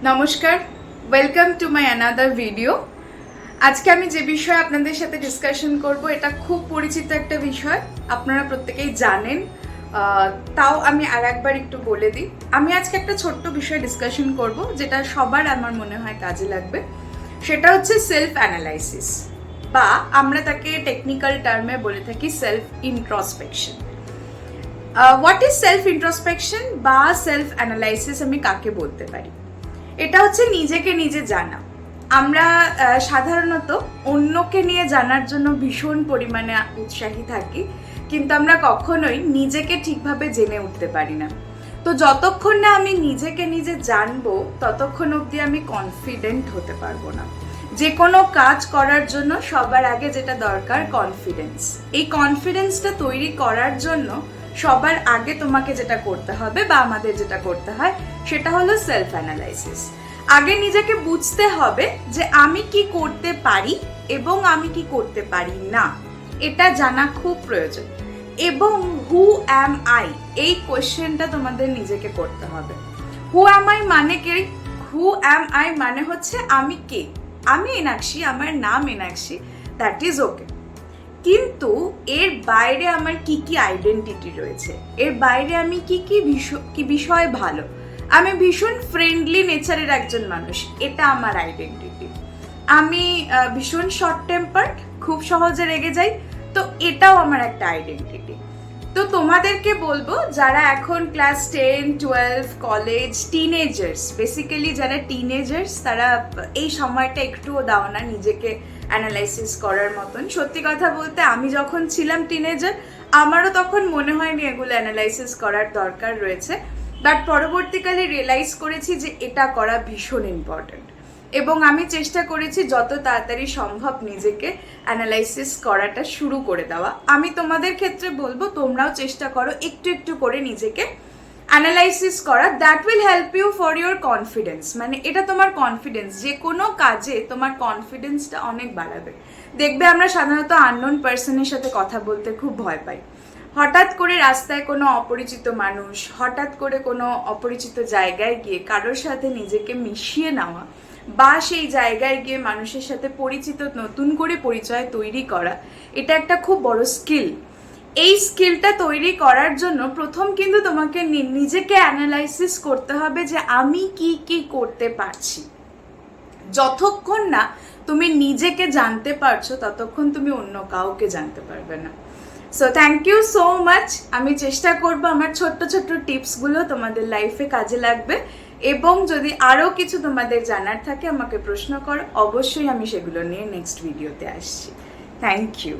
নমস্কার, welcome to my another video. আজকে আমি যে বিষয়ে আপনাদের সাথে ডিসকাশন করব এটা খুব পরিচিত একটা বিষয়, আপনারা প্রত্যেকেই জানেন। তাও আমি আর একবার একটু বলে দিই। আমি আজকে একটা ছোট্ট বিষয় ডিসকাশন করব যেটা সবার আমার মনে হয় কাজে লাগবে। সেটা হচ্ছে সেলফ অ্যানালাইসিস, বা আমরা তাকে টেকনিক্যাল টার্মে বলে থাকি self introspection. What is self introspection বা সেলফ অ্যানালাইসিস আমি কাকে বলতে পারি? এটা হচ্ছে নিজেকে নিজে জানা। আমরা সাধারণত অন্যকে নিয়ে জানার জন্য ভীষণ পরিমাণে উৎসাহী থাকি, কিন্তু আমরা কখনোই নিজেকে ঠিকভাবে জেনে উঠতে পারি না। তো যতক্ষণ না আমি নিজেকে নিজে জানবো ততক্ষণ অবধি আমি কনফিডেন্ট হতে পারবো না। যে কোনো কাজ করার জন্য সবার আগে যেটা দরকার কনফিডেন্স। এই কনফিডেন্সটা তৈরি করার জন্য সবার আগে তোমাকে যেটা করতে হবে বা আমাদের যেটা করতে হয় সেটা হলো সেলফ অ্যানালাইসিস। আগে নিজেকে বুঝতে হবে যে আমি কি করতে পারি এবং আমি কি করতে পারি না, এটা জানা খুব প্রয়োজন। এবং হু অ্যাম আই, এই কোয়েশ্চেনটা তোমাদের নিজেকে করতে হবে। হু অ্যাম আই মানে কি? হু অ্যাম আই মানে হচ্ছে আমি কে। আমি মীনাক্ষী, আমার নাম মীনাক্ষী, দ্যাট ইজ ওকে। কিন্তু এর বাইরে আমার কি কি আইডেন্টিটি রয়েছে, এর বাইরে আমি কি বিষয় ভালো। আমি ভীষণ ফ্রেন্ডলি নেচারের একজন মানুষ, এটা আমার আইডেন্টিটি। আমি ভীষণ শর্ট টেম্পার্ড, খুব সহজে রেগে যাই, তো এটাও আমার একটা আইডেন্টিটি। তো তোমাদেরকে বলবো, যারা এখন ক্লাস 10, 12, কলেজ, টিনেজার্স, বেসিক্যালি যারা টিনেজার্স, তারা এই সময়টা একটুও দাও না নিজেকে অ্যানালাইসিস করার মতন। সত্যি কথা বলতে আমি যখন ছিলাম টিনেজার, আমারও তখন মনে হয়নি এগুলো অ্যানালাইসিস করার দরকার রয়েছে, বাট পরবর্তীকালে রিয়েলাইজ করেছি যে এটা করা ভীষণ ইম্পর্ট্যান্ট। এবং আমি চেষ্টা করেছি যত তাড়াতাড়ি সম্ভব নিজেকে অ্যানালাইসিস করাটা শুরু করে দেওয়া। আমি তোমাদের ক্ষেত্রে বলবো তোমরাও চেষ্টা করো একটু একটু করে নিজেকে অ্যানালাইসিস করা। That will help you for your confidence. মানে এটা তোমার কনফিডেন্স, যে কোনো কাজে তোমার কনফিডেন্সটা অনেক বাড়াবে। দেখবে আমরা সাধারণত আননোন পার্সনের সাথে কথা বলতে খুব ভয় পাই। হঠাৎ করে রাস্তায় কোনো অপরিচিত মানুষ, হঠাৎ করে কোনো অপরিচিত জায়গায় গিয়ে কারোর সাথে নিজেকে মিশিয়ে নেওয়া, বা সেই জায়গায় গিয়ে মানুষের সাথে পরিচিত নতুন করে পরিচয় তৈরি করা, এটা একটা খুব বড় স্কিল। এই স্কিলটা তৈরি করার জন্য প্রথম কিন্তু তোমাকে নিজেকে অ্যানালাইসিস করতে হবে যে আমি কি কি করতে পারছি। যতক্ষণ না তুমি নিজেকে জানতে পারছো ততক্ষণ তুমি অন্য কাউকে জানতে পারবে না। So thank you so much. আমি চেষ্টা করবো আমার ছোট্ট ছোট্ট টিপসগুলো তোমাদের লাইফে কাজে লাগবে, এবং যদি আরও কিছু তোমাদের জানার থাকে আমাকে প্রশ্ন করো, অবশ্যই আমি সেগুলো নিয়ে নেক্সট ভিডিওতে আসছি। Thank you.